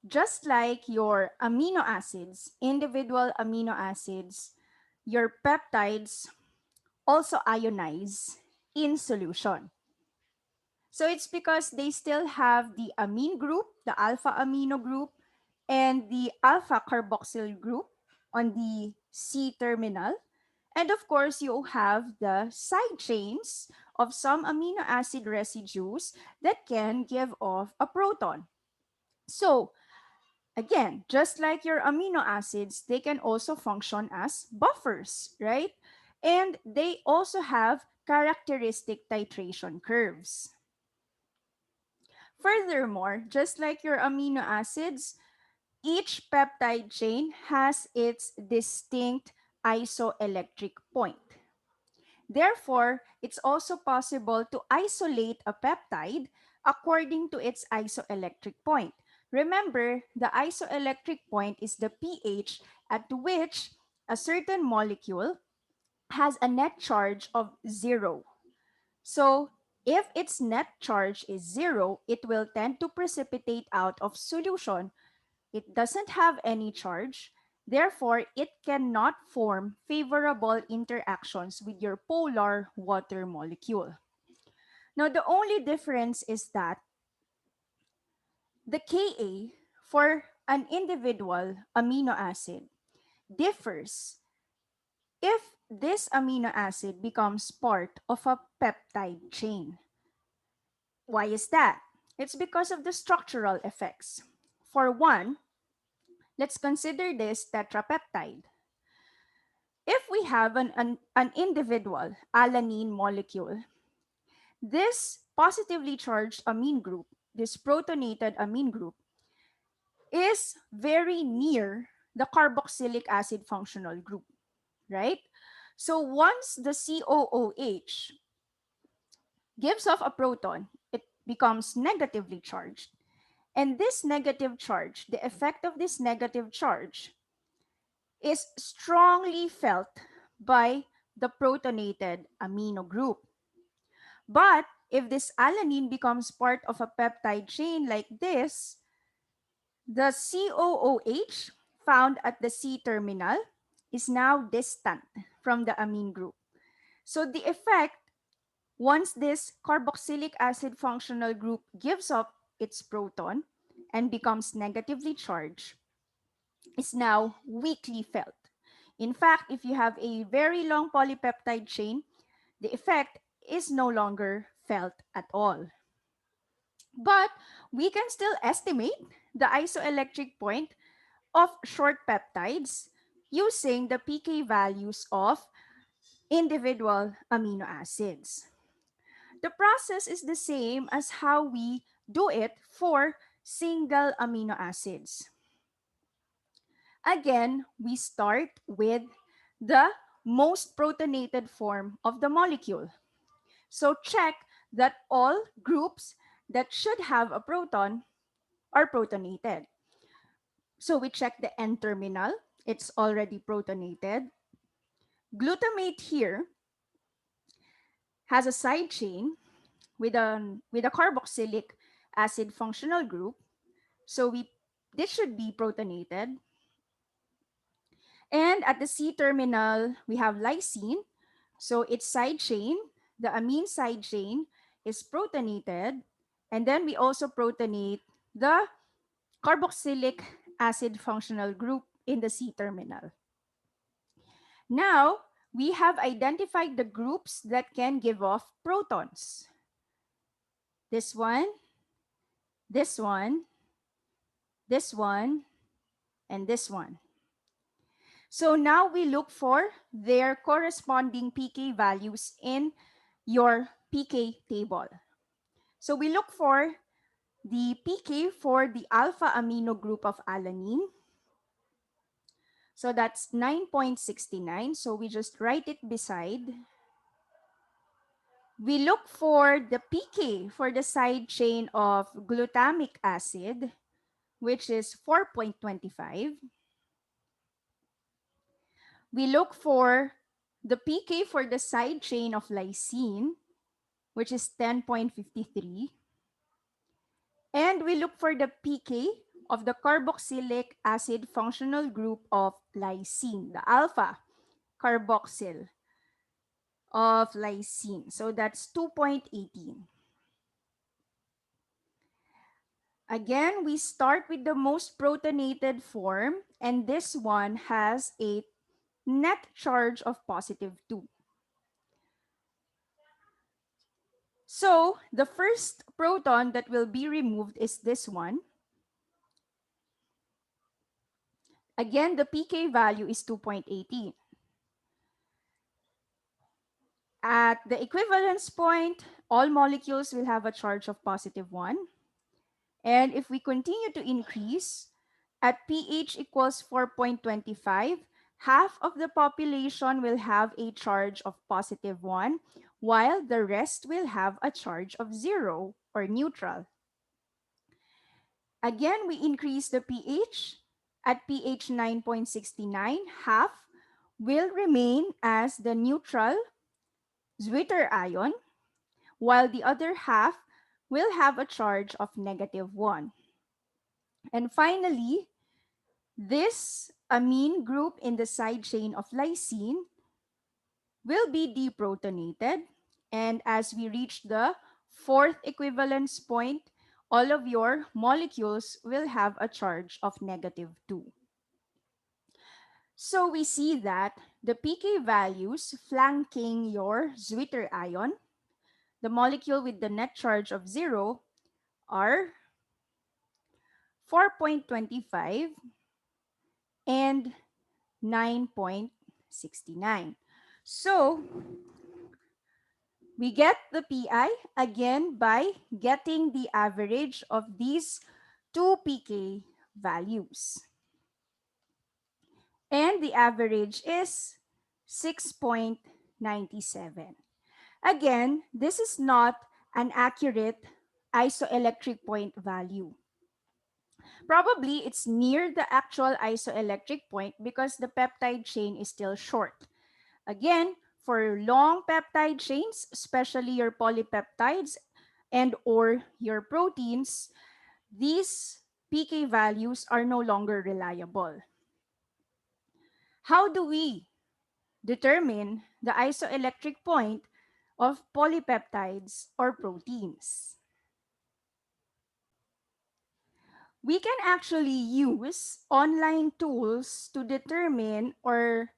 Just like your amino acids, individual amino acids, your peptides also ionize in solution. So it's because they still have the amine group, the alpha amino group, and the alpha carboxyl group on the C terminal. And of course, you have the side chains of some amino acid residues that can give off a proton. So, again, just like your amino acids, they can also function as buffers, right? And they also have characteristic titration curves. Furthermore, just like your amino acids, each peptide chain has its distinct isoelectric point. Therefore, it's also possible to isolate a peptide according to its isoelectric point. Remember, the isoelectric point is the pH at which a certain molecule has a net charge of 0. So, if its net charge is 0, it will tend to precipitate out of solution. It doesn't have any charge. Therefore, it cannot form favorable interactions with your polar water molecule. Now, the only difference is that the Ka for an individual amino acid differs if this amino acid becomes part of a peptide chain. Why is that? It's because of the structural effects. For one, let's consider this tetrapeptide. If we have an individual alanine molecule, this positively charged amine group, this protonated amine group, is very near the carboxylic acid functional group, right? So once the COOH gives off a proton, it becomes negatively charged. And this negative charge, the effect of this negative charge, is strongly felt by the protonated amino group. But if this alanine becomes part of a peptide chain like this, the COOH found at the C terminal is now distant from the amine group. So the effect, once this carboxylic acid functional group gives up its proton and becomes negatively charged, is now weakly felt. In fact, if you have a very long polypeptide chain, the effect is no longer felt at all. But we can still estimate the isoelectric point of short peptides using the pK values of individual amino acids. The process is the same as how we do it for single amino acids. Again, we start with the most protonated form of the molecule. So check that all groups that should have a proton are protonated. So we check the N terminal, it's already protonated. Glutamate here has a side chain with a carboxylic acid functional group. So this should be protonated. And at the C terminal, we have lysine. So its side chain, the amine side chain, is protonated. And then we also protonate the carboxylic acid functional group in the C terminal. Now, we have identified the groups that can give off protons. This one, this one, this one, and this one. So now we look for their corresponding pK values in your pK table. So we look for the pK for the alpha amino group of alanine. So that's 9.69. So we just write it beside. We look for the pK for the side chain of glutamic acid, which is 4.25. We look for the pK for the side chain of lysine, which is 10.53. And we look for the pK of the carboxylic acid functional group of lysine, the alpha carboxyl of lysine. So that's 2.18. Again, we start with the most protonated form, and this one has a net charge of positive 2. So the first proton that will be removed is this one. Again, the pK value is 2.18. At the equivalence point, all molecules will have a charge of positive 1. And if we continue to increase, at pH equals 4.25, half of the population will have a charge of positive 1, while the rest will have a charge of 0 or neutral. Again, we increase the pH. At pH 9.69, half will remain as the neutral Zwitter ion, while the other half will have a charge of negative 1. And finally, this amine group in the side chain of lysine will be deprotonated. And as we reach the fourth equivalence point, all of your molecules will have a charge of negative 2. So we see that the pK values flanking your Zwitter ion, the molecule with the net charge of 0, are 4.25 and 9.69. So we get the PI again by getting the average of these two pK values. And the average is 6.97. Again, this is not an accurate isoelectric point value. Probably it's near the actual isoelectric point because the peptide chain is still short. Again, for long peptide chains, especially your polypeptides and or your proteins, these pK values are no longer reliable. How do we determine the isoelectric point of polypeptides or proteins? We can actually use online tools to determine or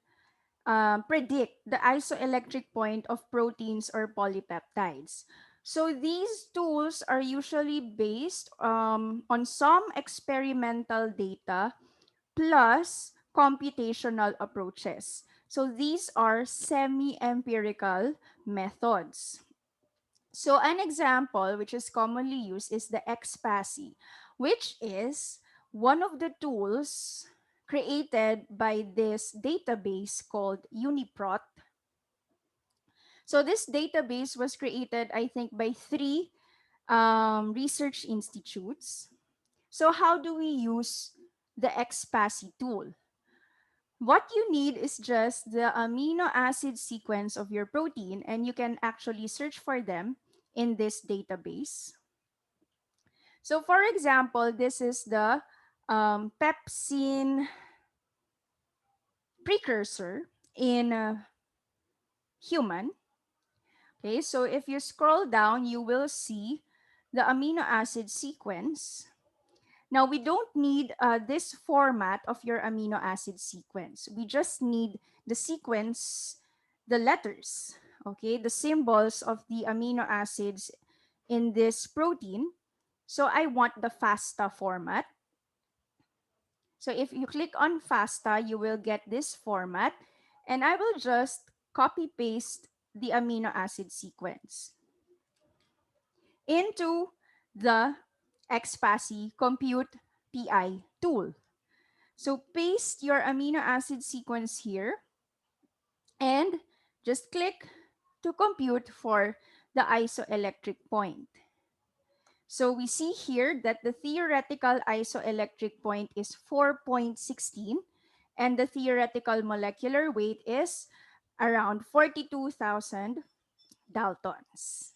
predict the isoelectric point of proteins or polypeptides. So these tools are usually based on some experimental data plus computational approaches. So these are semi-empirical methods. So an example which is commonly used is the XPASI, which is one of the tools created by this database called UniProt. So this database was created, I think, by three research institutes. So how do we use the XPASI tool? What you need is just the amino acid sequence of your protein, and you can actually search for them in this database. So for example, this is the pepsin precursor in human. Okay, so if you scroll down, you will see the amino acid sequence. Now, we don't need this format of your amino acid sequence. We just need the sequence, the letters, okay, the symbols of the amino acids in this protein. So I want the FASTA format. So if you click on FASTA, you will get this format, and I will just copy paste the amino acid sequence into the XPASI Compute PI tool. So paste your amino acid sequence here and just click to compute for the isoelectric point. So we see here that the theoretical isoelectric point is 4.16 and the theoretical molecular weight is around 42,000 Daltons.